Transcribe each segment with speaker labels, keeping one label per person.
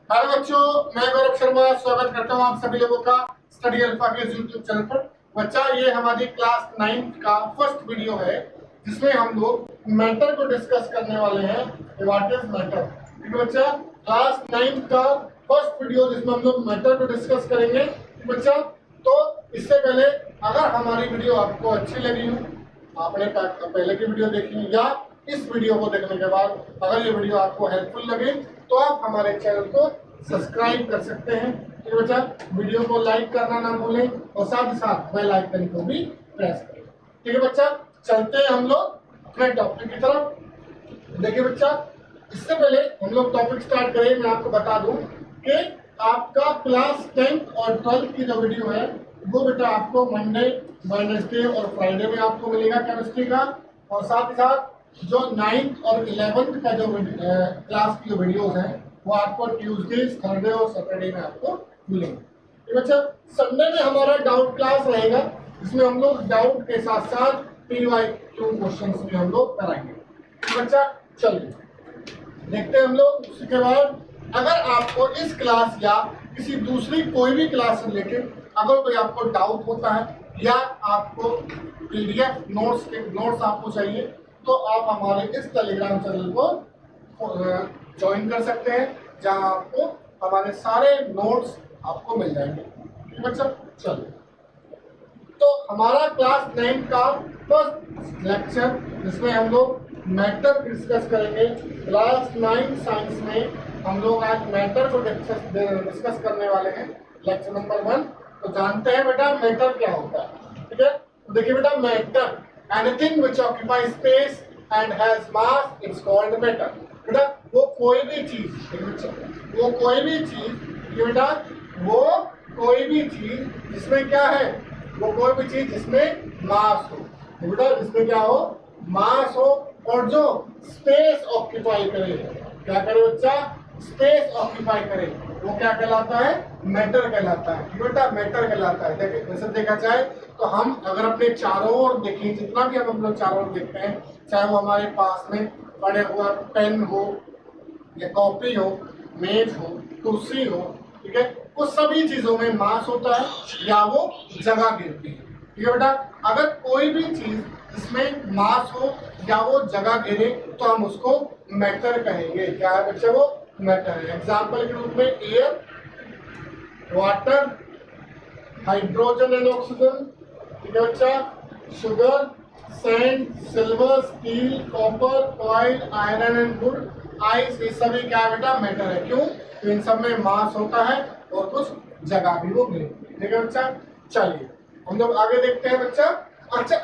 Speaker 1: Hello बच्चों, मैं गौरव शर्मा स्वागत करता हूं आप सभी लोगों का स्टडी अल्फा के यूट्यूब चैनल पर। बच्चा, ये हमारी क्लास 9 का फर्स्ट वीडियो है जिसमें हम लोग मैटर को डिस्कस करने वाले हैं। What is matter? ठीक है बच्चा, क्लास 9 का फर्स्ट वीडियो जिसमें हम लोग मैटर को डिस्कस करेंगे। बच्चा, तो इससे पहले अगर हमारी वीडियो आपको अच्छी लगी हो, आपने पहले की वीडियो देखी या इस वीडियो को देखने के बाद अगर ये वीडियो आपको हेल्पफुल लगे तो आप हमारे चैनल को सब्सक्राइब कर सकते हैं। ठीक है बच्चा, वीडियो को लाइक करना ना भूलें और साथ ही साथ बेल आइकन को भी प्रेस करें। ठीक है बच्चा, चलते हैं हम लोग अपने टॉपिक की तरफ। देखिए बच्चा, इससे पहले हम लोग टॉपिक स्टार्ट करें, मैं आपको बता दूं कि आपका क्लास 10th और 12th की जो वीडियो है वो बेटा आपको मंडे, वेडनेसडे और फ्राइडे में आपको मिलेगा केमिस्ट्री का। और साथ ही साथ जो 9th और 11th का जो क्लास की जो वीडियोस हैं वो आपको ट्यूसडे, थर्सडे और सैटरडे में आपको मिलेंगे। बच्चा, संडे में हमारा डाउट क्लास रहेगा जिसमें हम लोग डाउट के साथ साथ PYQ क्वेश्चंस भी हम लोग कराएंगे। बच्चा चलिए देखते हैं हम लोग। उसके बाद अगर आपको इस क्लास या किसी दूसरी कोई भी क्लास से रिलेटेड अगर कोई आपको डाउट होता है या आपको PDF नोट्स आपको चाहिए तो आप हमारे इस टेलीग्राम चैनल को ज्वाइन कर सकते हैं जहां आपको हमारे सारे नोट्स आपको मिल जाएंगे। बच्चा चलिए, तो हमारा क्लास 9 का फर्स्ट लेक्चर जिसमें हम लोग मैटर डिस्कस करेंगे। क्लास 9 साइंस में हम लोग आज मैटर को डिस्कस करने वाले हैं, लेक्चर नंबर 1। तो जानते हैं बेटा मैटर क्या होता है। ठीक है, तो देखिए बेटा, matter anything which occupy space and has mass it's called matter. बेटा वो कोई भी चीज, वो कोई भी चीज, ये बेटा वो कोई भी चीज जिसमें क्या है, वो कोई भी चीज जिसमें मास हो, बेटा जिसमें क्या हो, मास हो और जो स्पेस ऑक्यूपाई करे। क्या करे बच्चा? स्पेस ऑक्यूपाई करे, वो क्या कहलाता है? मैटर कहलाता है। बेटा मैटर कहलाता है। देखिए वैसे देखा जाए तो हम अगर अपने चारों ओर देखें, जितना भी हम लोग चारों ओर देखते हैं, चाहे वो हमारे पास में पड़े हुआ पेन हो या कॉपी हो, मेज हो, कुर्सी हो, ठीक है, उस सभी चीजों में मास होता है या वो जगह घेरती है। ठीक है बेटा, अगर कोई भी चीज जिसमें मास हो या वो जगह घेरे तो हम उसको मैटर कहेंगे। क्या है बच्चे? वो मैटर है। एग्जाम्पल के रूप में air, water, hydrogen and oxygen, ठीक है बच्चा, sugar, sand, silver, steel, copper, oil, iron and would, ice, ये सभी क्या है बेटा? मैटर है। क्यों? तो इन सब में मास होता है और कुछ जगह भी वो घेरती है। ठीक है बच्चा, चलिए हम लोग आगे देखते हैं बच्चा। अच्छा,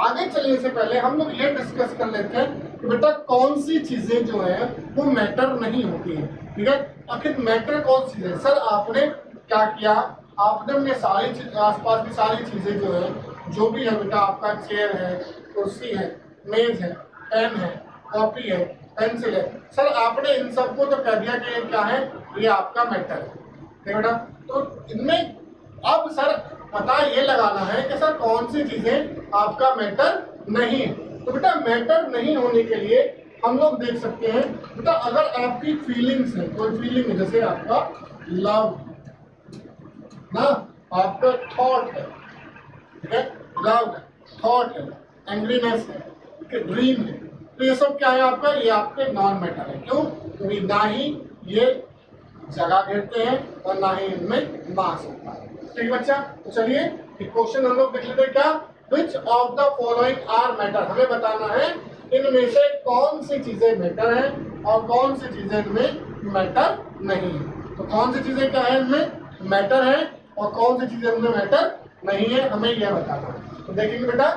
Speaker 1: आगे चलने से पहले हम लोग ये डिस्कस कर लेते हैं कि बेटा कौन सी चीजें जो है वो मैटर नहीं होती है। ठीक है, आखिर मैटर कौन सी है? सर आपने क्या किया, आपने अपने सारी आसपास की सारी चीजें जो है, जो भी है बेटा, आपका चेयर है, कुर्सी है, मेज है, पेन है, कॉपी है, पेंसिल है, सर आपने इन सबको तो कह दिया कि ये क्या है, ये आपका मैटर है। ठीक है बेटा, तो इनमें अब सर पता ये लगाना है कि सर कौन सी चीजें आपका मैटर नहीं है। तो बेटा मैटर नहीं होने के लिए हम लोग देख सकते हैं बेटा, अगर आपकी फीलिंग्स है, कोई फीलिंग है, जैसे आपका लव ना, आपका थॉट है, ठीक है, लव है, थॉट है, एंग्रीनेस है, ड्रीम है, तो ये सब क्या है आपका? ये आपके नॉन मैटर है। क्यों? क्योंकि ना ही ये जगह घेरते हैं और ना ही इनमें मास होता है। ठीक बच्चा, तो चलिए क्वेश्चन हम लोग देख लेते हैं। क्या? Which of the following are matter? हमें बताना है इनमें से कौन सी चीजें मैटर हैं और कौन सी चीजें इनमें मैटर नहीं है। तो कौन सी चीजें क्या है इनमें मैटर है और कौन सी चीजें इनमें मैटर नहीं है, हमें यह बताना है। तो देखेंगे बेटा,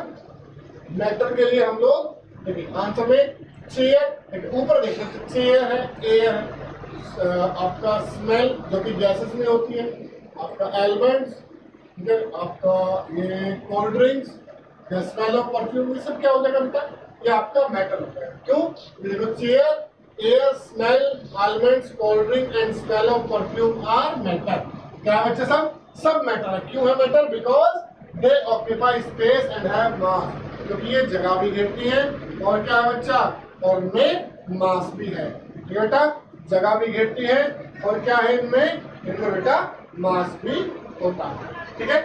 Speaker 1: मैटर के लिए हम लोग देखिए आंसर में चेयर, ऊपर देखिए चेयर है, एयर है, आपका स्मेल जो कि गैसेस में होती है, आपका एलिमेंट्स, ठीक है, आपका ये cold drinks, the smell of perfume, ये सब क्या हो जाएगा बेटा? ये आपका मैटर होता है। क्यों? देखो chair, air, smell, elements, cold drink and smell of perfume are matter. क्या बच्चे? सब मैटर है। क्यों है matter? Because they occupy space and have mass, क्योंकि ये जगह भी घेरती है और क्या है बच्चा? और उनमें मास भी है। ठीक है बेटा, जगह भी घेरती है और क्या है इनमें बेटा मास भी होता है। ठीक है,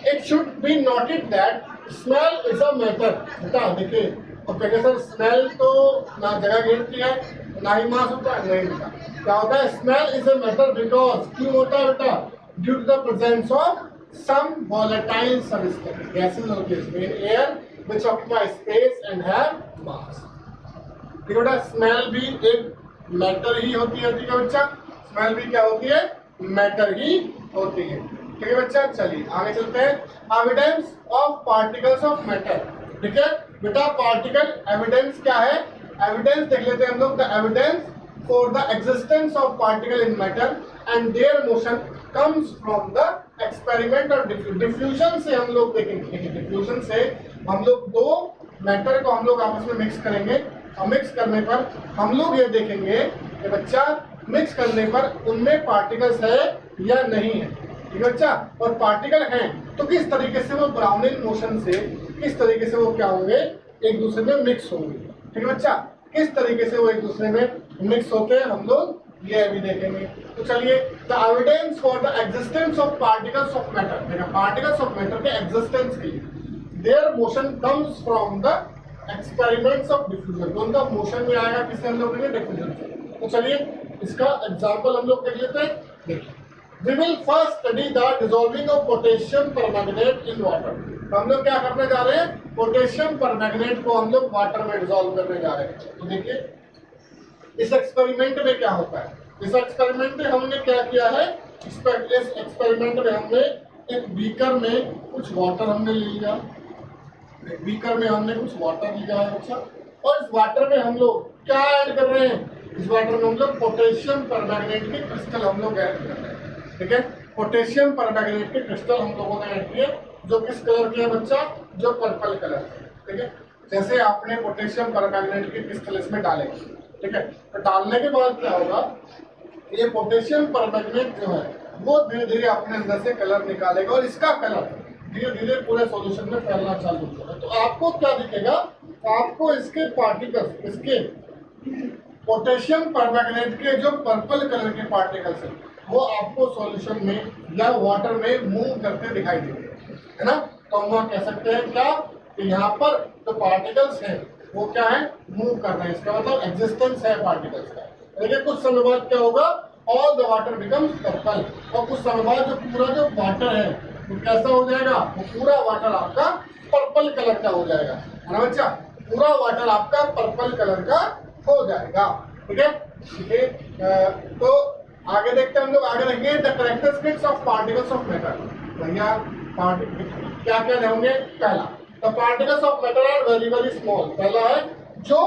Speaker 1: it should be noted that smell is a matter. बेटा देखिए, और कहेंगे सर स्मेल तो ना जगह घेरती है ना ही मास होता है, नहीं बेटा, क्या होता है smell is a matter because, क्यों होता है बेटा, due to the presence of some volatile substance gases होती है in air which occupy space and have mass. ठीक है बेटा, स्मेल भी एक मैटर ही होती है। ठीक है बच्चा, स्मेल भी क्या होती है, मैटर ही होती है। ठीक है बच्चा, चलिए आगे चलते हैं। Evidence of particles of matter. ठीक है बेटा, पार्टिकल एविडेंस क्या है, एविडेंस देख लेते हैं हम लोग। The evidence for the existence of particle in matter and there motion comes from the experiment और डिफ्यूजन से हम लोग देखेंगे। डिफ्यूजन से हम लोग दो मैटर को हम लोग आपस में मिक्स करेंगे और मिक्स करने पर हम लोग ये देखेंगे कि बच्चा मिक्स करने पर उनमें पार्टिकल्स है या नहीं है। ठीक है बच्चा, और पार्टिकल हैं तो किस तरीके से वो ब्राउनिंग मोशन से किस तरीके से वो क्या होंगे, एक दूसरे में मिक्स होंगे। ठीक है बच्चा, किस तरीके से वो एक दूसरे में मिक्स होते हैं हम लोग ये अभी देखेंगे। तो चलिए, the evidence for the existence of particles of matter. देखा, पार्टिकल्स ऑफ मैटर के एग्जिस्टेंस की there motion comes from the experiments of diffusion. तो उनका मोशन में आएगा किससे, हम लोग डिफ्यूजन से। तो चलिए इसका एग्जाम्पल हम लोग देख लेते हैं। देखिए, we will first study the dissolving of potassium permanganate in water। तो हम लोग क्या करने जा रहे हैं, पोटेशियम परमैंगनेट को हम लोग वाटर में डिसॉल्व करने जा रहे हैं। तो देखिए इस एक्सपेरिमेंट में क्या होता है, इस एक्सपेरिमेंट में हमने क्या किया है, इस एक्सपेरिमेंट में हमने एक बीकर में कुछ वाटर हमने ले लिया, बीकर में हमने कुछ वाटर लिया है बच्चा, और इस वाटर में हम लोग क्या ऐड कर रहे हैं, इस वाटर में हम लोग पोटेशियम परमैंगनेट के क्रिस्टल हम लोग ऐड कर रहे हैं। ठीक है, पोटेशियम परमैंगनेट के क्रिस्टल हम लोगों ने ऐड किए, जो किस कलर के है बच्चा, जो पर्पल कलर के। ठीक है, जैसे आपने पोटेशियम परमैंगनेट के क्रिस्टल इसमें डाले, ठीक है, तो डालने के बाद क्या होगा, ये पोटेशियम परमैंगनेट जो है वो धीरे धीरे अपने अंदर से कलर निकालेगा और इसका कलर धीरे धीरे पूरे सॉल्यूशन में फैलना चालू होगा। तो आपको क्या दिखेगा, आपको इसके पार्टिकल्स, इसके पोटेशियम परमैंगनेट के जो पर्पल कलर के पार्टिकल्स हैं वो आपको सॉल्यूशन में या वाटर में मूव करते दिखाई देंगे, है ना। तो हम वहाँ कह सकते हैं क्या कि यहाँ पर जो पार्टिकल्स हैं वो क्या है, मूव कर रहे हैं, इसका मतलब एग्जिस्टेंस है पार्टिकल्स का। देखिए कुछ समय बाद क्या होगा, all the water becomes purple, और कुछ समय बाद जो पूरा जो वाटर है वो कैसा हो जाएगा, वो पूरा वाटर आपका पर्पल कलर का हो जाएगा, है ना बच्चा, पूरा वाटर आपका पर्पल कलर का हो जाएगा। ठीक है, ठीक है, तो आगे देखते हैं हम लोग, आगे देखेंगे the characteristics of particles of matter. भैया क्या क्या होंगे, पहला the particles of matter are very very small. पहला है जो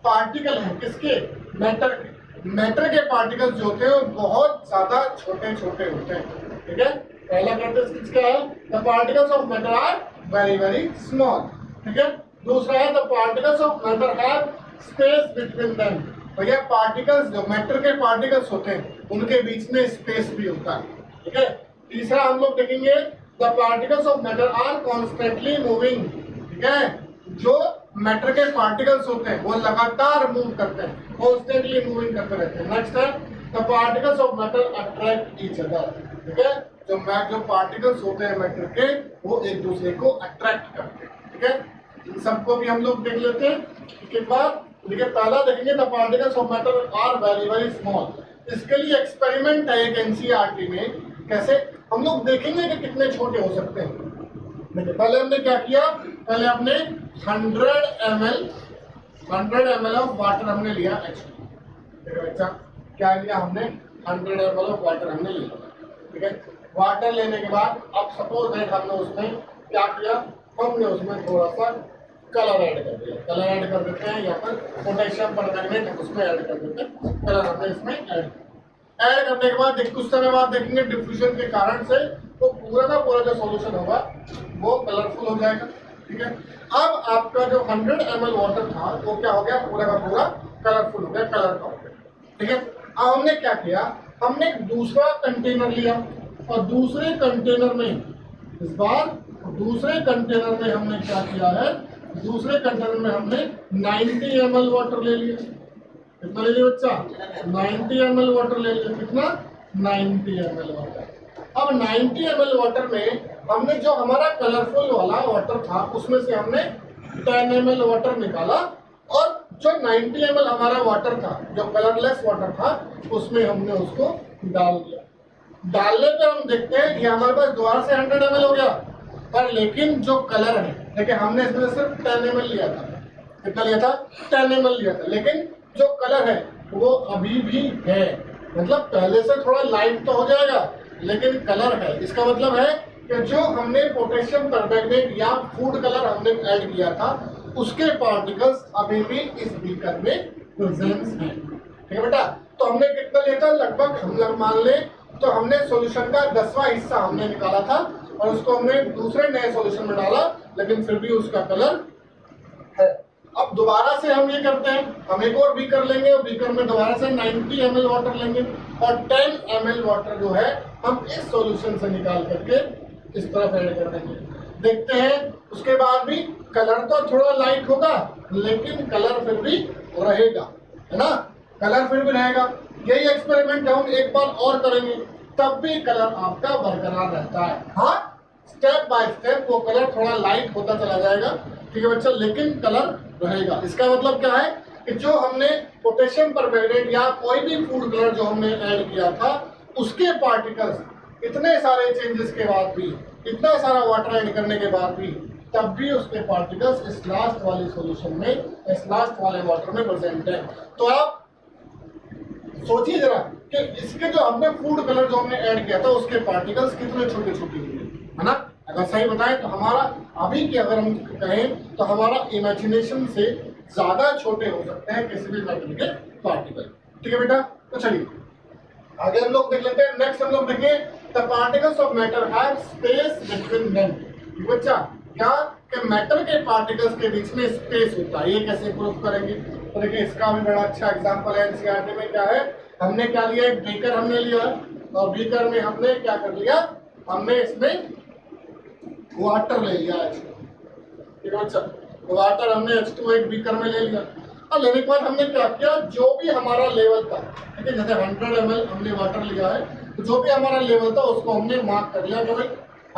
Speaker 1: पार्टिकल है किसके, मैटर के, मैटर के पार्टिकल्स जो होते हैं वो बहुत ज्यादा छोटे छोटे होते हैं। ठीक है, पहला कैरेक्टरिस्टिक्स क्या है, the particles of matter are very very small. ठीक है, दूसरा है the particles of matter have space between them. भैया पार्टिकल्स जो मैटर के पार्टिकल्स होते हैं उनके बीच में स्पेस भी होता है। ठीक है, तीसरा हम लोग देखेंगे the particles of matter are constantly moving. ठीक है, जो मैटर के पार्टिकल्स होते हैं वो लगातार मूव करते हैं, कॉन्स्टेंटली मूविंग करते रहते हैं। नेक्स्ट है the particles of matter attract each other. ठीक है, जो पार्टिकल्स होते हैं मैटर के वो एक दूसरे को अट्रैक्ट करते हैं। ठीक है, इन सबको भी हम लोग देख लेते हैं। इसके बाद देखिए पहला देखेंगे the particles of matter are very very small. इसके लिए एक्सपेरिमेंट है एक एनसीईआरटी में, कैसे हम लोग देखेंगे कि कितने छोटे हो सकते हैं। देखिए पहले हमने क्या किया, पहले हमने 100 ml ऑफ वाटर हमने लिया एक्चुअली। ठीक है बच्चा, क्या लिया हमने, 100 ml ऑफ वाटर हमने लिया। ठीक है, वाटर लेने के बाद अब सपोज दैट हमने उसमें क्या किया, हमने उसमें थोड़ा सा कलर ऐड कर दिया। कलर ऐड कर देते हैं, यहाँ पर पोटेशियम परमैंगनेट उसमें ऐड कर देते हैं, कलर हमने इसमें ऐड करने के बाद कुछ समय बाद देखेंगे डिफ्यूजन के कारण से तो पूरा का पूरा जो सॉल्यूशन होगा वो कलरफुल हो जाएगा। ठीक है, अब आपका जो 100 ml वाटर था वो क्या हो गया, पूरा का पूरा कलरफुल हो गया, कलर का हो गया। ठीक है, अब हमने क्या किया, हमने एक दूसरा कंटेनर लिया और दूसरे कंटेनर में इस बार दूसरे कंटेनर में हमने क्या किया है, दूसरे कंटेनर में हमने 90 ml वाटर ले लिया। कितना ले लिया बच्चा? 90 ml वाटर ले लिया। कितना? 90 ml वाटर। अब 90 ml वाटर में हमने जो हमारा कलरफुल वाला वाटर था उसमें से हमने 10 ml वाटर निकाला, और जो 90 ml हमारा वाटर था, जो कलरलेस वाटर था, उसमें हमने उसको डाल दिया। डालने पे हम देखते हैं ये हमारे पास दोबारा से 100 ml हो गया, पर लेकिन जो कलर है, देखिए हमने इसमें सिर्फ 10 ml लिया था। कितना लिया था? 10 ml लिया था, लेकिन जो कलर है वो अभी भी है, मतलब पहले से थोड़ा लाइट तो हो जाएगा लेकिन कलर है। इसका मतलब है कि जो हमने पोटेशियम परमैंगनेट या फूड कलर हमने ऐड किया था उसके पार्टिकल्स अभी भी इस बीकर में प्रेजेंस हैं। ठीक है बेटा? तो हमने कितना लिया था? लगभग हम लोग मान लें तो हमने सॉल्यूशन का 10वां हिस्सा हमने निकाला था और उसको हमने दूसरे नए सॉल्यूशन में डाला, लेकिन फिर भी उसका कलर है। अब दोबारा से हम ये करते हैं, हम एक और बीकर लेंगे और बीकर में दोबारा से 90 ml वाटर लेंगे और 10 ml वाटर जो है हम इस सॉल्यूशन से निकाल करके इस तरफ ऐड कर देंगे। देखते हैं उसके बाद भी कलर तो थोड़ा लाइट होगा लेकिन कलर फिर भी रहेगा, है ना? कलर फिर भी रहेगा। यही एक्सपेरिमेंट हम एक बार और करेंगे, तब भी कलर आपका बरकरार रहता है। हाँ, स्टेप बाय स्टेप वो कलर थोड़ा लाइट होता चला जाएगा, ठीक है बच्चा, लेकिन कलर रहेगा। इसका मतलब क्या है कि जो हमने पोटेशियम परमैंगनेट या कोई भी फूड कलर जो हमने ऐड किया था उसके पार्टिकल्स इतने सारे चेंजेस के बाद भी, इतना सारा वाटर ऐड करने के बाद भी, तब भी उसके पार्टिकल्स इस लास्ट वाले सॉल्यूशन में, इस लास्ट वाले वाटर में प्रेजेंट है। तो आप सोचिए जरा कि इसके जो हमने फूड कलर जो हमने ऐड किया था उसके पार्टिकल्स कितने छोटे छोटे हुए, है ना? अगर सही बताएं तो हमारा अभी की अगर हम कहें तो हमारा इमेजिनेशन से ज्यादा छोटे हो सकते हैं किसी भी मैटर के पार्टिकल। ठीक है बेटा? तो चलिए आगे हम लोग देख लेते हैं। नेक्स्ट हम लोग देखें the particles of matter have space between them. बच्चा क्या कि मैटर के पार्टिकल्स के बीच में स्पेस होता है, ये कैसे प्रूव करेंगे? तो देखिए इसका भी बड़ा अच्छा एग्जांपल है एनसीईआरटी में। क्या है? हमने क्या लिया? एक बीकर हमने लिया और बीकर में हमने क्या कर लिया? हमने इसमें वाटर ले लिया H2। ठीक है बच्चा? वाटर हमने H2 एक बीकर में ले लिया और लेने के बाद हमने क्या किया? जो भी हमारा लेवल था, ठीक है, जैसे 100 ml हमने वाटर लिया है तो जो भी हमारा लेवल था उसको हमने मार्क कर लिया कि भाई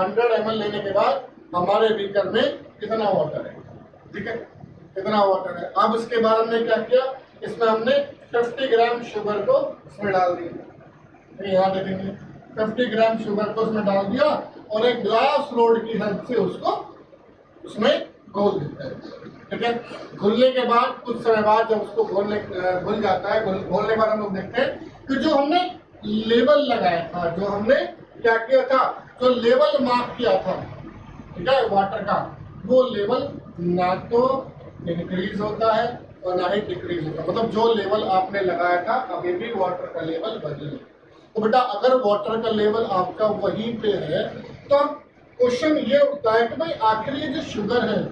Speaker 1: 100 ml लेने के बाद हमारे बीकर में कितना वाटर है। ठीक है, कितना वाटर है। अब इसके बाद हमने क्या किया? इसमें हमने 50 ग्राम शुगर को इसमें डाल दिया। यहाँ देखेंगे 50 ग्राम शुगर को उसमें डाल दिया और एक ग्लास रोड की हेल्प से उसको उसमें घोल देता है। ठीक है, घुलने के बाद कुछ समय बाद जब उसको घुल जाता है, घोलने के बाद हम लोग देखते हैं कि जो हमने लेवल लगाया था, जो हमने क्या किया था, जो लेवल मार्क किया था, ठीक है, वाटर का, वो लेवल ना तो इंक्रीज होता है और ना ही डिक्रीज होता है। मतलब जो लेवल आपने लगाया था अभी भी वाटर का लेवल वही है। तो बेटा अगर वाटर का लेवल आपका वहीं पे है तो क्वेश्चन ये उठता है कि भाई आखिर ये जो शुगर है,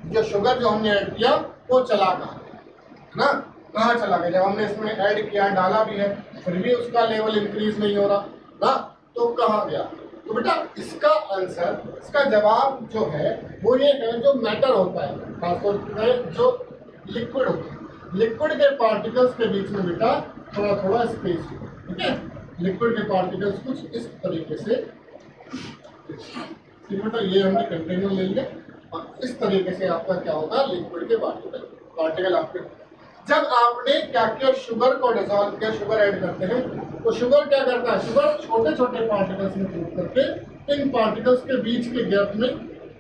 Speaker 1: जो शुगर जो हमने ऐड किया वो चला कहाँ, है ना? कहाँ चला गया? जब हमने इसमें ऐड किया, डाला भी है, फिर भी उसका लेवल इंक्रीज नहीं हो रहा ना, तो कहाँ गया? तो बेटा इसका आंसर, इसका जवाब जो है वो ये है, जो मैटर होता है खासतौर पर जो लिक्विड होता है, लिक्विड के पार्टिकल्स के बीच में बेटा थोड़ा थोड़ा स्पेस होता है। ठीक है, लिक्विड के पार्टिकल्स कुछ इस तरीके से, बेटा ये हमने कंटेनर ले लिया और इस तरीके से आपका क्या होगा? लिक्विड के पार्टिकल आपके। जब आपने क्या किया? शुगर को डिसॉल्व किया, शुगर ऐड करते हैं तो शुगर क्या करता है? शुगर छोटे छोटे पार्टिकल्स में टूट करके इन पार्टिकल्स के बीच के गैप में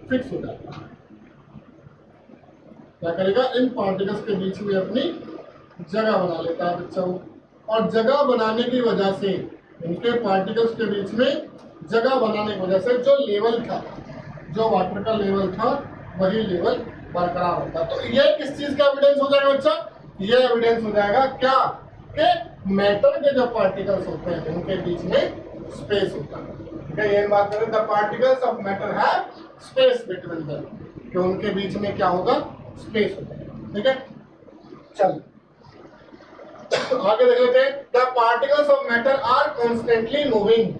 Speaker 1: फिक्स हो जाता है। क्या करेगा? इन पार्टिकल्स के बीच में अपनी जगह बना लेता है बच्चों, और जगह बनाने की वजह से, इनके पार्टिकल्स के बीच में जगह बनाने की वजह से जो लेवल था, जो वाटर का लेवल था, वही लेवल बरकरार होता है। तो ये किस चीज का एविडेंस हो जाएगा बच्चा? ये एविडेंस हो जाएगा क्या कि मैटर के जो पार्टिकल्स होते हैं उनके बीच में स्पेस होता है। ठीक है, ये बात करें the particles of matter have space between them, कि उनके बीच में क्या होगा? स्पेस होगा। ठीक है, चल आगे देख लेते हैं। The particles of matter are constantly moving.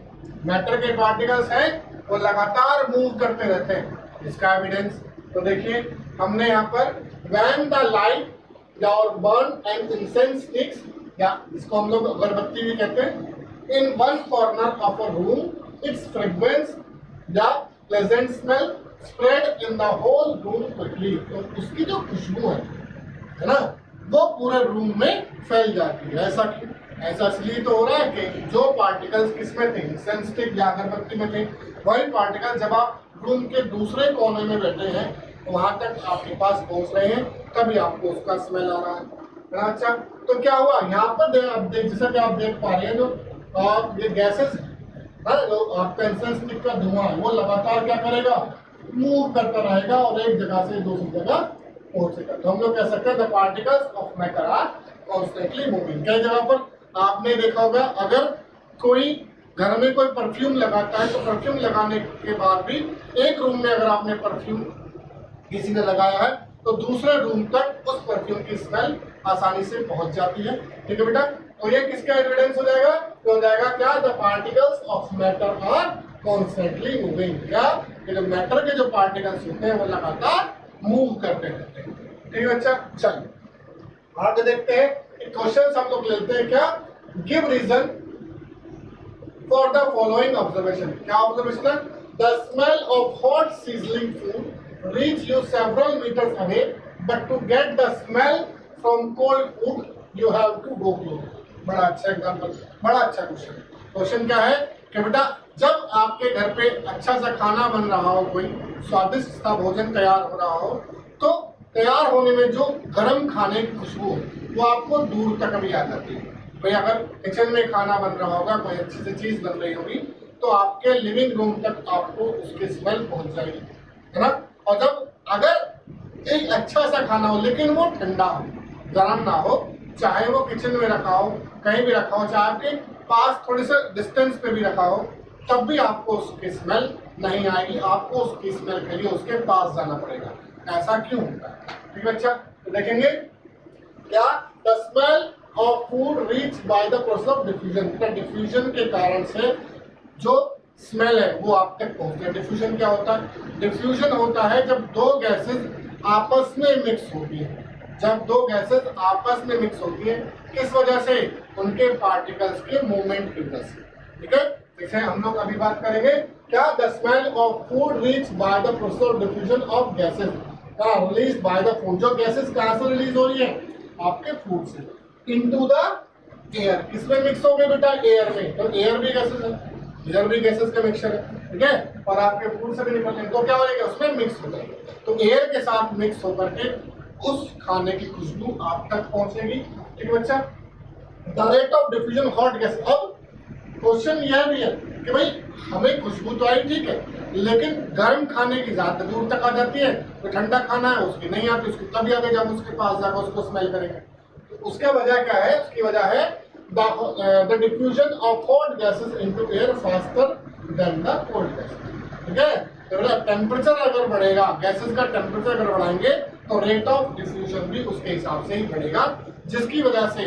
Speaker 1: Matter के पार्टिकल्स हैं वो लगातार मूव करते रहते हैं। इसका एविडेंस तो देखिए हमने यहाँ पर व्हेन द लाइट या और बर्न एंड इंसेंस स्टिक्स, या इसको हम लोग अगरबत्ती भी कहते हैं, in one corner of a room, it's fragrance या pleasant smell spread in the whole room quickly. तो उसकी जो खुशबू है ना, वो पूरे रूम में फैल जाती है। ऐसा क्यों? ऐसा इसलिए तो हो रहा है कि जो पार्टिकल्स किसमें थे, इंसेंस स्टिक या अगरबत्ती में थे, वही पार्टिकल जब आप रूम के दूसरे कोने में बैठे हैं वहां तक आपके पास पहुंच रहे हैं, तभी आपको उसका स्मेल आ रहा है। अच्छा, तो क्या हुआ यहाँ पर आप जैसा कि आप देख पा रहे हैं, जो ये गैसेस है, जो आपका इंसेंस स्टिक का धुआं है, वो लगातार क्या करेगा, मूव करता रहेगा और एक जगह से दूसरी जगह पहुंचेगा। तो हम लोग कह सकते हैं the particles of matter are constantly moving. कई जगह पर आपने देखा होगा, अगर कोई घर में कोई परफ्यूम लगाता है तो परफ्यूम लगाने के बाद भी एक रूम में अगर आपने परफ्यूम किसी ने लगाया है तो दूसरे रूम तक उस परफ्यूम की स्मेल आसानी से पहुंच जाती है। ठीक है बेटा, तो ये किसका एविडेंस हो जाएगा? तो हो जाएगा क्या, the particles of matter are constantly moving. क्या, ये जो मैटर के जो पार्टिकल्स होते हैं वो लगातार मूव करते रहते हैं। ठीक है बच्चा, चलिए आगे देखते हैं। क्वेश्चन हम लोग लेते हैं, क्या, give reason for the following observation. क्या ऑब्जर्वेशन है? The smell of hot sizzling food reach you several metres away, but to get the smell from cold food you have to go close. बड़ा अच्छा example, बड़ा अच्छा question. Question क्या है कि बेटा, जब आपके घर पे अच्छा सा खाना बन रहा हो, कोई स्वादिष्ट सा भोजन तैयार हो रहा हो, तो तैयार होने में जो गर्म खाने की खुशबू है वो आपको दूर तक भी आ जाती है। भाई अगर किचन में खाना बन रहा होगा, कोई अच्छी सी चीज बन रही होगी, तो आपके लिविंग रूम तक आपको उसकी स्मेल पहुंच जाएगी, है ना। और जब अगर एक अच्छा सा खाना हो लेकिन वो ठंडा हो, गर्म ना हो, चाहे वो किचन में रखा हो, कहीं भी रखा हो, चाहे आपके पास थोड़े से डिस्टेंस पे भी रखा हो, तब भी आपको उसकी स्मेल नहीं आएगी। आपको उसकी स्मेल के लिए उसके पास जाना पड़ेगा। ऐसा क्यों होता है? ठीक है बच्चा, तो देखेंगे क्या, the smell of food reach by the process of diffusion. Diffusion के कारण से जो स्मेल है वो आप तक पहुंचती है। डिफ्यूजन क्या होता है? डिफ्यूजन होता है जब दो गैसेस आपस में मिक्स होती है। जब दो गैसेस आपस में मिक्स होती है, किस वजह से? उनके पार्टिकल्स के मूवमेंट की वजह से। ठीक है, जैसे हम लोग अभी बात करेंगे, क्या, the smell of food reach by the process of diffusion of gases release by the food. जो गैसेस कहां से रिलीज हो रही है? आपके फूड से इनटू द एयर। किसमें मिक्स हो गए बेटा? एयर में। तो एयर भी गैसेस है, एयर भी गैसेस का मिक्सचर है। ठीक है, और आपके फूड से भी निकल रहे हैं, तो क्या हो जाएगा? उसमें मिक्स हो जाएगा। तो एयर के साथ मिक्स होकर के उस खाने की खुशबू आप तक पहुंचेगी। ठीक है बच्चा, the rate of diffusion hot gas. अब क्वेश्चन यह भी है कि भाई हमें खुशबू तो आई, ठीक है, लेकिन गर्म खाने की ज्यादा दूर तक आ जाती है, तो ठंडा खाना है उसकी नहीं आती, उसकी तभी आगे जब उसके पास जाकर उसको स्मेल करेंगे। तो उसका वजह क्या है? उसकी वजह है the diffusion of hot gases into air faster than the cold gases. ठीक है, तो टेम्परेचर अगर बढ़ेगा, गैसेस का टेम्परेचर अगर बढ़ाएंगे तो रेट ऑफ डिफ्यूजन भी उसके हिसाब से ही बढ़ेगा, जिसकी वजह से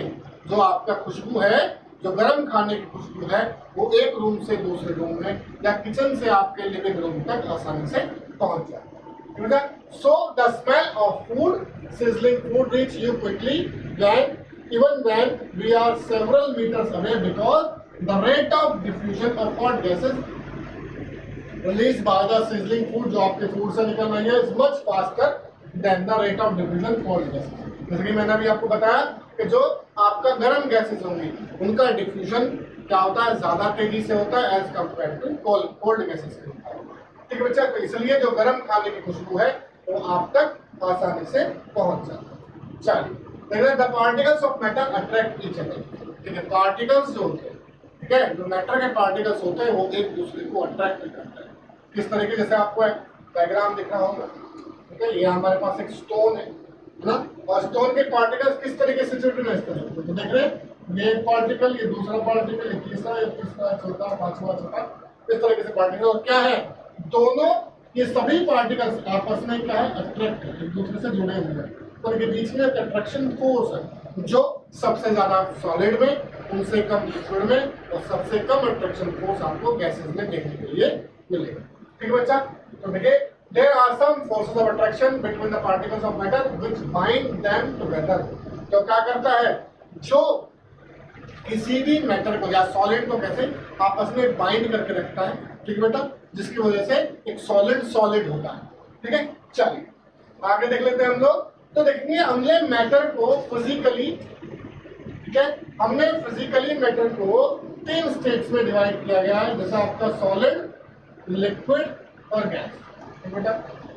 Speaker 1: जो आपका खुशबू है, जो गर्म खाने की खुशबू है, वो एक रूम से दूसरे रूम में या किचन से आपके लिविंग रूम तक आसानी से पहुंच जाए। So the smell of food, sizzling food reach you quickly even when we are several meters away, because the rate of diffusion of hot gases released by the sizzling food जो आपके food से निकल रही है is much faster than the rate of diffusion cold gases। जैसे कि मैंने अभी आपको बताया कि जो आपका गर्म गैसेस होंगी उनका डिफ्यूजन क्या होता है? ज्यादा तेजी से होता है as compared to cold gases के। ठीक है बच्चा, तो इसलिए जो गर्म खाने की खुशबू है वो आप तक आसानी से पहुंच जाता है। चलिए, the particles of matter attract each other. ठीक है, पार्टिकल्स जो होते हैं, ठीक है, जो मैटर के पार्टिकल्स होते हैं वो एक दूसरे को अट्रैक्ट करते हैं। किस तरीके? जैसे आपको एक डायग्राम दिख रहा होगा, ठीक है, ये हमारे पास एक स्टोन है ना, और स्टोन के पार्टिकल्स किस तरीके से जुड़े हैं? इस तरह तो देख रहे हैं, ये एक पार्टिकल, ये दूसरा पार्टिकल, ये तीसरा, चौथा, पांचवा, छठा, इस तरीके से पार्टिकल। और क्या है? दोनों ये सभी पार्टिकल्स आपस में क्या है? अट्रैक्ट, एक दूसरे से जुड़े हुए हैं। तो इनके बीच में एक अट्रैक्शन फोर्स है जो सबसे ज्यादा सॉलिड में, उनसे कम लिक्विड में, और सबसे कम अट्रैक्शन फोर्स आपको गैसेस में देखने के लिए मिलेगा। ठीक है बच्चा, तो देखिए, there are some forces of attraction between the particles of matter which bind them together। जो क्या करता है, जो किसी भी मैटर को या सॉलिड को कैसे आपस में बाइंड करके रखता है, ठीक है बेटा, जिसकी वजह से एक सॉलिड सॉलिड होता है। ठीक है, चलिए आगे देख लेते हैं हम लोग। तो देखेंगे हमने मैटर को फिजिकली, ठीक है, हमने फिजिकली मैटर को 3 स्टेट्स में डिवाइड किया गया है, जैसे आपका सॉलिड, लिक्विड और गैस। ठीक बेटा,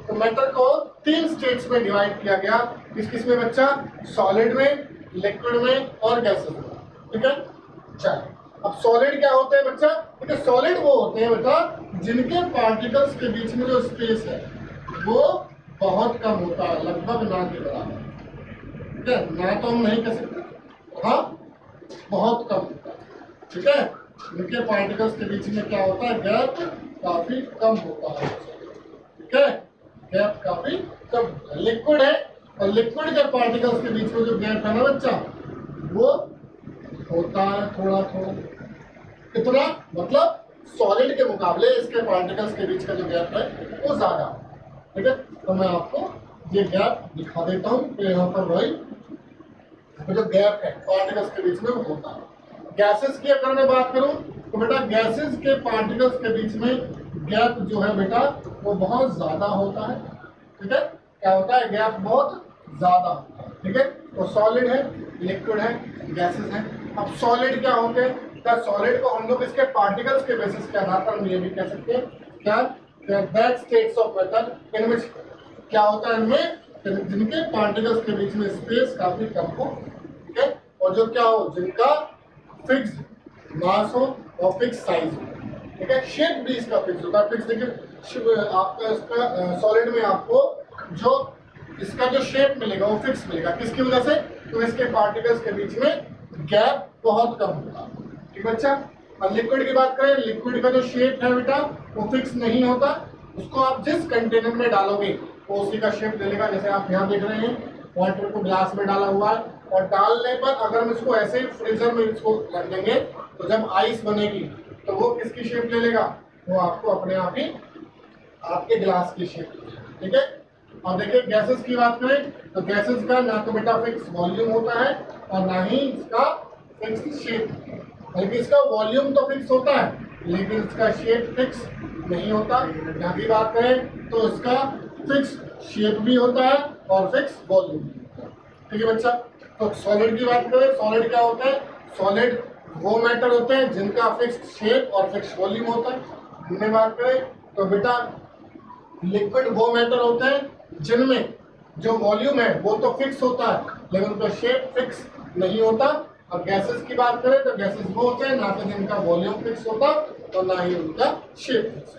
Speaker 1: तो मैटर को 3 स्टेट्स में डिवाइड किया गया, किस किस में बच्चा, सॉलिड में, लिक्विड में और गैसेस में। ठीक है, चलिए अब सॉलिड क्या होते हैं बच्चा, देखिए सॉलिड वो होते हैं बेटा जिनके पार्टिकल्स के बीच में जो स्पेस है वो बहुत कम होता है, लगभग ना के बराबर। ठीक है, ना तो हम नहीं कह सकते, हाँ बहुत कम होता है। ठीक है, इनके पार्टिकल्स के बीच में क्या होता है, गैप काफी कम होता है। ठीक है, गैप काफी कम होता है। लिक्विड है, और लिक्विड के पार्टिकल्स के बीच में जो गैप है ना बच्चा, वो होता है थोड़ा थोड़ा। कितना, मतलब सॉलिड के मुकाबले इसके पार्टिकल्स के बीच का जो गैप है वो ज्यादा। ठीक है, तो मैं आपको ये गैप दिखा देता हूँ। तो यहाँ पर भाई जो गैप है पार्टिकल्स के बीच में वो होता है। गैसेस की अगर मैं बात करूं तो बेटा गैसेस के पार्टिकल्स के बीच में गैप जो है बेटा वो बहुत ज्यादा होता है। ठीक है, क्या होता है, गैप बहुत ज्यादा होता है। ठीक है, तो सॉलिड है, लिक्विड है, गैसेस है। अब सॉलिड क्या होते हैं, क्या सॉलिड को हम लोग इसके पार्टिकल्स के बेसिस के आधार पर हम ये भी कह सकते हैं क्या, that states of matter in which, क्या होता है इनमें जिनके पार्टिकल्स के बीच में स्पेस काफी कम हो। ठीक है, और जो क्या हो, जिनका फिक्स मास हो और फिक्स साइज हो। ठीक है, शेप भी इसका फिक्स होता है। फिक्स देखिए आपका इसका सॉलिड में आपको जो इसका जो शेप मिलेगा वो फिक्स मिलेगा, किसकी वजह से, तो इसके पार्टिकल्स के बीच में गैप बहुत कम होगा। ठीक है बच्चा, और लिक्विड की बात करें, लिक्विड का जो शेप है बेटा वो फिक्स नहीं होता, उसको आप जिस कंटेनर में डालोगे वो उसी का शेप ले लेगा। जैसे आप यहाँ देख रहे हैं वाटर को ग्लास में डाला हुआ है, और डालने पर अगर हम इसको ऐसे ही फ्रीजर में इसको रख देंगे तो जब आइस बनेगी तो वो किसकी शेप ले लेगा, वो आपको अपने आप ही आपके ग्लास की शेप। ठीक है, और देखिए गैसेस की बात करें तो गैसेस का ना तो बेटा फिक्स वॉल्यूम होता है और ना ही इसका फिक्स शेप, बल्कि इसका वॉल्यूम तो फिक्स होता है लेकिन इसका शेप फिक्स नहीं होता। यहाँ की बात करें तो इसका फिक्स शेप भी होता है और फिक्स वॉल्यूम भी होता है। ठीक है बच्चा, तो सॉलिड की बात करें, सॉलिड क्या होता है, सॉलिड वो मैटर होते हैं जिनका फिक्स शेप और फिक्स वॉल्यूम होता है। हमने बात करें तो बेटा लिक्विड वो मैटर होते हैं जिनमें जो वॉल्यूम है वो तो फिक्स होता है लेकिन उनका शेप फिक्स नहीं होता। और गैसेस की बात करें तो गैसेस वो होते हैं ना तो जिनका वॉल्यूम फिक्स होता और ना ही उनका शेप फिक्स।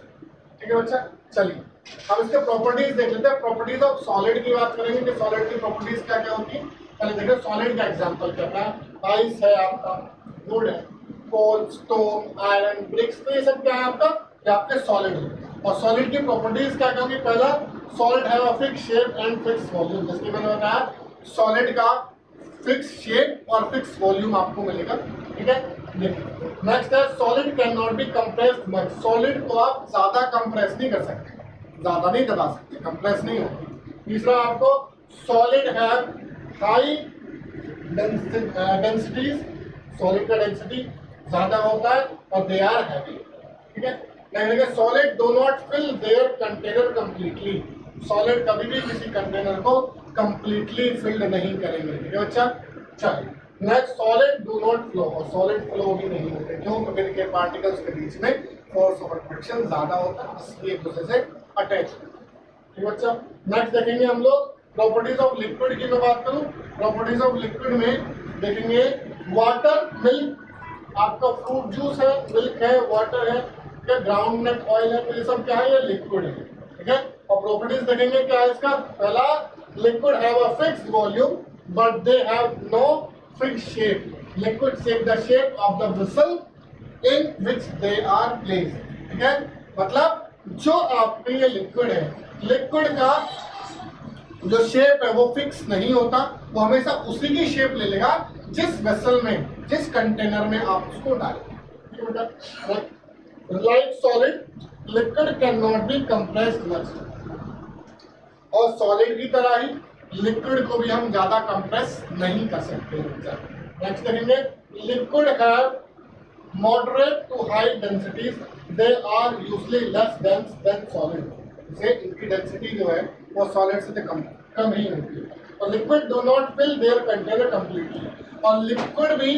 Speaker 1: ठीक है बच्चा, चलिए हम इसके प्रॉपर्टीज देख लेते हैं। प्रॉपर्टीज ऑफ सॉलिड की बात करेंगे कि सॉलिड की प्रॉपर्टीज क्या क्या होती है। पहले देखिए सॉलिड का एग्जांपल क्या है, आइस है आपका, वुड है, कोल, स्टोन, आयरन, ब्रिक्स, तो ये सब क्या है आपका, ये आपके सॉलिड है। और सॉलिड की प्रॉपर्टीज क्या क्या होंगी, पहला solid have a fix shape and fix volume, जैसे मैंने बताया सॉलिड का फिक्स शेप और फिक्स वॉल्यूम आपको मिलेगा। ठीक है, देखिए नेक्स्ट है solid can not be compressed much, solid को आप ज्यादा कंप्रेस नहीं कर सकते, ज्यादा नहीं दबा सकते, कंप्रेस नहीं होगा। तीसरा आपको solid have high densities, solid का डेंसिटी ज्यादा होता है और दे आर हैवी। ठीक है, next solid do not fill their container completely, solid कभी भी किसी कंटेनर को कंप्लीटली फिल्ड नहीं करेंगे। ठीक है बच्चा, चलिए next solid do not flow, और सॉलिड फ्लो भी नहीं होते, क्यों, क्योंकि इनके पार्टिकल्स के बीच में फोर्स ऑफ अट्रैक्शन ज्यादा होता है, इसलिए एक दूसरे से अटैच। ठीक है बच्चा, नेक्स्ट देखेंगे हम लोग प्रॉपर्टीज ऑफ लिक्विड की मैं बात करूं, प्रॉपर्टीज ऑफ लिक्विड में देखेंगे वाटर, मिल्क, आपका फ्रूट जूस है, मिल्क है, वाटर है, ग्राउंडनट ऑयल है, तो ये सब क्या है, ये लिक्विड है। ठीक है, और प्रॉपर्टीज देखेंगे क्या है इसका, पहला liquid have a fixed volume but they have no fixed shape, liquid shape the shape of the vessel in which they are placed. ठीक है, मतलब जो आपके ये लिक्विड है, लिक्विड का जो शेप है वो फिक्स नहीं होता, वो हमेशा उसी की शेप ले लेगा जिस वेसल में, जिस कंटेनर में आप उसको डालें। Like solid liquid can not be compressed much, और सॉलिड की तरह ही लिक्विड को भी हम ज्यादा कंप्रेस नहीं कर सकते। नेक्स्ट देखेंगे, liquid have moderate to high densities, they are usually less dense than solid. जैसे इनकी डेंसिटी जो है वो सॉलिड से कम ही होती है। और liquid do not fill their container completely, और लिक्विड भी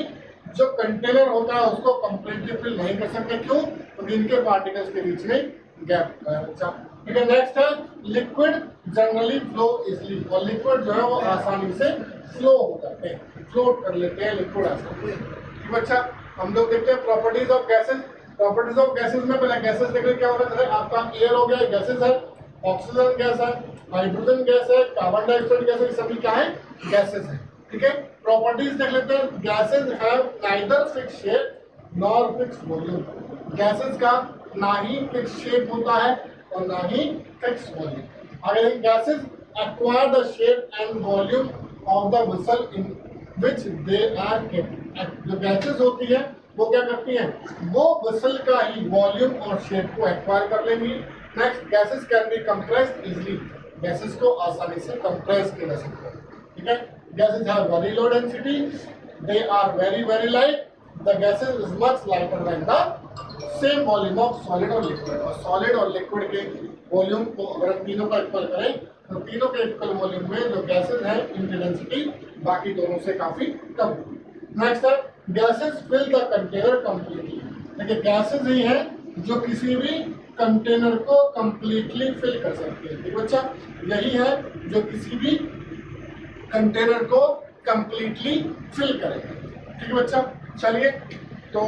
Speaker 1: जो कंटेनर होता है उसको कंप्लीटली फिल नहीं कर सकते। क्यों? क्योंकि इनके पार्टिकल्स के बीच में गैप होता है। अच्छा ठीक है। नेक्स्ट है, लिक्विड जनरली फ्लो इजली, और लिक्विड जो है वो आसानी से फ्लो हो जाते हैं, फ्लोट कर लेते हैं लिक्विड आसानी से। ठीक बच्चा, हम लोग देखते हैं properties of gases. Properties of gases में पहले गैसेस देख रहे क्या हो रहा है। आपका एयर हो गया, गैसेस है, ऑक्सीजन गैस है, हाइड्रोजन गैस है, कार्बन डाइऑक्साइड गैस है, सभी क्या है? गैसेस है। ठीक है। प्रॉपर्टीज देख लेते हैं। Gases have neither fix shape nor fix volume. Gases का ना ही फिक्स शेप होता है और ना ही फिक्स वॉल्यूम। अगर gases acquire the shape and volume of the vessel in which they are kept. जो गैसेस होती है वो क्या करती हैं? वो वेसल का ही वॉल्यूम और शेप को एक्वायर कर लेंगी। Next, gases can be compressed easily. Gases को आसानी से कंप्रेस किया जा सकता है। ठीक है। Gases have very low density, they are very very light, the gases is much lighter than the same volume of solid और लिक्विड। और सॉलिड और लिक्विड के वॉल्यूम को अगर हम तीनों का इक्वल करें तो तीनों के इक्वल वॉल्यूम में जो गैसेस हैं इनकी डेंसिटी बाकी दोनों से काफी कम है। नेक्स्ट है, gases fill the container completely. देखिए गैसेस ही हैं जो किसी भी कंटेनर को कंप्लीटली फिल कर सकते हैं। ठीक बच्चा, यही है जो किसी भी कंटेनर को कंप्लीटली फिल करेगा। ठीक है बच्चा, चलिए तो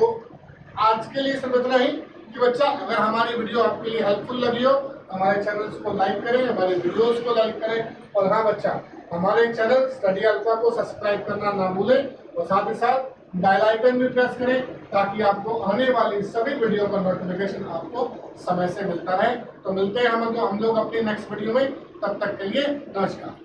Speaker 1: आज के लिए सिर्फ इतना ही कि बच्चा अगर हमारी वीडियो आपके लिए हेल्पफुल लगी हो हमारे चैनल को लाइक करें, हमारे वीडियोस को लाइक करें, और हाँ बच्चा हमारे चैनल स्टडी अल्फा को सब्सक्राइब करना ना भूलें, और साथ ही साथ बेल आइकन भी प्रेस करें ताकि आपको आने वाली सभी वीडियो का नोटिफिकेशन आपको समय से मिलता रहे। तो मिलते हैं हम लोग अपनी नेक्स्ट वीडियो में, तब तक के लिए नमस्कार।